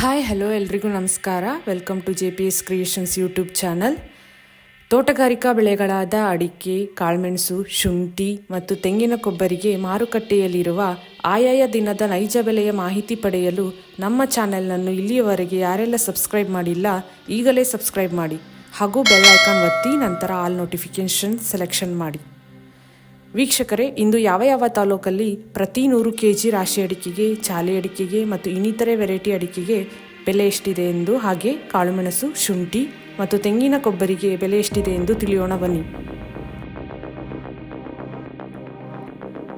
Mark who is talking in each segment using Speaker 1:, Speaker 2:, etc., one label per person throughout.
Speaker 1: Hi hello ಎಲ್ರಿಗೂ ನಮಸ್ಕಾರ. Welcome to JPS creations YouTube channel. ತೋಟಗಾರಿಕಾ ಬೆಳೆಗಳಾದ ಅಡಿಕೆ, ಕಾಳುಮೆಣಸು, ಶುಂಠಿ ಮತ್ತು ತೆಂಗಿನ ಕೊಬ್ಬರಿಗೆ ಮಾರುಕಟ್ಟೆಯಲ್ಲಿರುವ ಆಯಾಯ ದಿನದ ನೈಜ ಬೆಲೆಯ ಮಾಹಿತಿ ಪಡೆಯಲು ನಮ್ಮ ಚಾನೆಲ್ನನ್ನು ಇಲ್ಲಿಯವರೆಗೆ ಯಾರೆಲ್ಲ ಸಬ್ಸ್ಕ್ರೈಬ್ ಮಾಡಿಲ್ಲ ಈಗಲೇ ಸಬ್ಸ್ಕ್ರೈಬ್ ಮಾಡಿ ಹಾಗೂ ಬೆಲ್ ಐಕಾನ್ ಒತ್ತಿ ನಂತರ ಆಲ್ ನೋಟಿಫಿಕೇಷನ್ ಸೆಲೆಕ್ಷನ್ ಮಾಡಿ. ವೀಕ್ಷಕರೇ, ಇಂದು ಯಾವ ತಾಲೂಕಲ್ಲಿ ಪ್ರತಿ 100 kg ರಾಶಿ ಅಡಿಕೆಗೆ, ಚಾಲೆ ಅಡಿಕೆಗೆ ಮತ್ತು ಇನ್ನಿತರೆ ವೆರೈಟಿ ಅಡಿಕೆಗೆ ಬೆಲೆ ಎಷ್ಟಿದೆ ಎಂದು, ಹಾಗೆ ಕಾಳುಮೆಣಸು, ಶುಂಠಿ ಮತ್ತು ತೆಂಗಿನ ಕೊಬ್ಬರಿಗೆ ಬೆಲೆ ಎಷ್ಟಿದೆ ಎಂದು ತಿಳಿಯೋಣ ಬನ್ನಿ.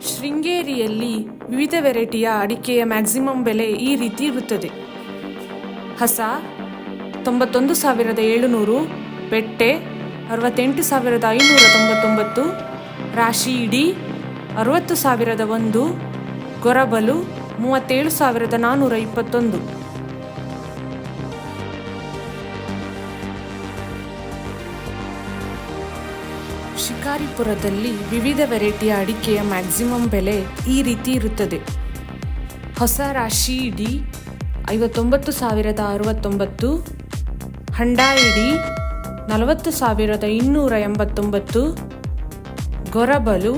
Speaker 1: ಶೃಂಗೇರಿಯಲ್ಲಿ ವಿವಿಧ ವೆರೈಟಿಯ ಅಡಿಕೆಯ ಮ್ಯಾಕ್ಸಿಮಮ್ ಬೆಲೆ ಈ ರೀತಿ ಇರುತ್ತದೆ. ಹಸ 91,700, ಬೆಟ್ಟೆ 68,599, ರಾಶಿ ಇಡಿ 60,001, ಗೊರಬಲು 37,421. ಶಿಕಾರಿಪುರದಲ್ಲಿ ವಿವಿಧ ವೆರೈಟಿಯ ಅಡಿಕೆಯ ಮ್ಯಾಕ್ಸಿಮಮ್ ಬೆಲೆ ಈ ರೀತಿ ಇರುತ್ತದೆ. ಹೊಸ ರಾಶಿ ಇಡಿ 59,069, ಹಂಡಾ ಇಡಿ 40,289, ಗೊರಬಲು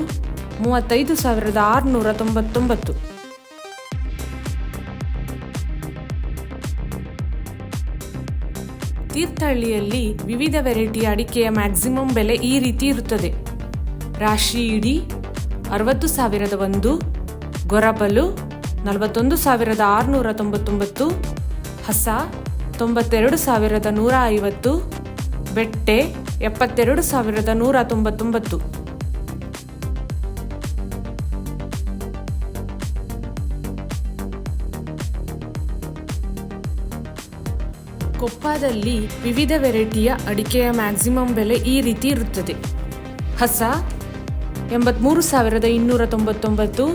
Speaker 1: 35,699. ತೀರ್ಥಹಳ್ಳಿಯಲ್ಲಿ ವಿವಿಧ ವೆರೈಟಿಯ ಅಡಿಕೆಯ ಮ್ಯಾಕ್ಸಿಮಮ್ ಬೆಲೆ ಈ ರೀತಿ ಇರುತ್ತದೆ. ರಾಶಿ ಇಡಿ 60,001, ಗೊರಬಲು 41,699, ಹಸ 92,150, ಬೆಟ್ಟೆ 72,199. ಕೊಪ್ಪದಲ್ಲಿ ವಿವಿಧ ವೆರೈಟಿಯ ಅಡಿಕೆಯ ಮ್ಯಾಕ್ಸಿಮಮ್ ಬೆಲೆ ಈ ರೀತಿ ಇರುತ್ತದೆ. ಹಸ 83,299,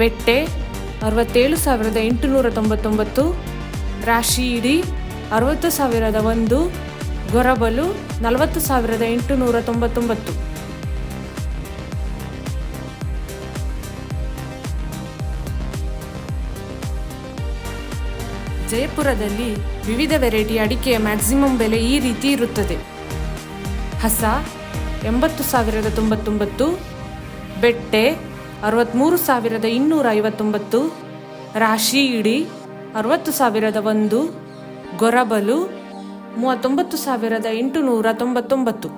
Speaker 1: ಬೆಟ್ಟೆ 67,899, ರಾಶಿ ಇಡಿ 60,001, ಗೊರಬಲು 40,899. ಜಯಪುರದಲ್ಲಿ ವಿವಿಧ ವೆರೈಟಿ ಅಡಿಕೆಯ ಮ್ಯಾಕ್ಸಿಮಮ್ ಬೆಲೆ ಈ ರೀತಿ ಇರುತ್ತದೆ. ಹಸ 80,099, ಬೆಟ್ಟೆ 63,259, ರಾಶಿ ಇಡಿ 60,001, ಗೊರಬಲು 39,899.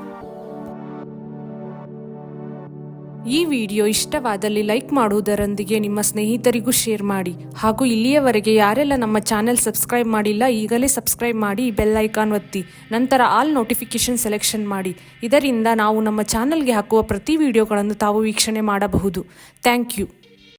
Speaker 1: ಈ ವಿಡಿಯೋ ಇಷ್ಟವಾದಲ್ಲಿ ಲೈಕ್ ಮಾಡುವುದರೊಂದಿಗೆ ನಿಮ್ಮ ಸ್ನೇಹಿತರಿಗೂ ಶೇರ್ ಮಾಡಿ ಹಾಗೂ ಇಲ್ಲಿಯವರೆಗೆ ಯಾರೆಲ್ಲ ನಮ್ಮ ಚಾನೆಲ್ ಸಬ್ಸ್ಕ್ರೈಬ್ ಮಾಡಿಲ್ಲ ಈಗಲೇ ಸಬ್ಸ್ಕ್ರೈಬ್ ಮಾಡಿ, ಬೆಲ್ ಐಕಾನ್ ಒತ್ತಿ ನಂತರ ಆಲ್ ನೋಟಿಫಿಕೇಷನ್ ಸೆಲೆಕ್ಷನ್ ಮಾಡಿ. ಇದರಿಂದ ನಾವು ನಮ್ಮ ಚಾನೆಲ್ಗೆ ಹಾಕುವ ಪ್ರತಿ ವಿಡಿಯೋಗಳನ್ನು ತಾವು ವೀಕ್ಷಣೆ ಮಾಡಬಹುದು. Thank you.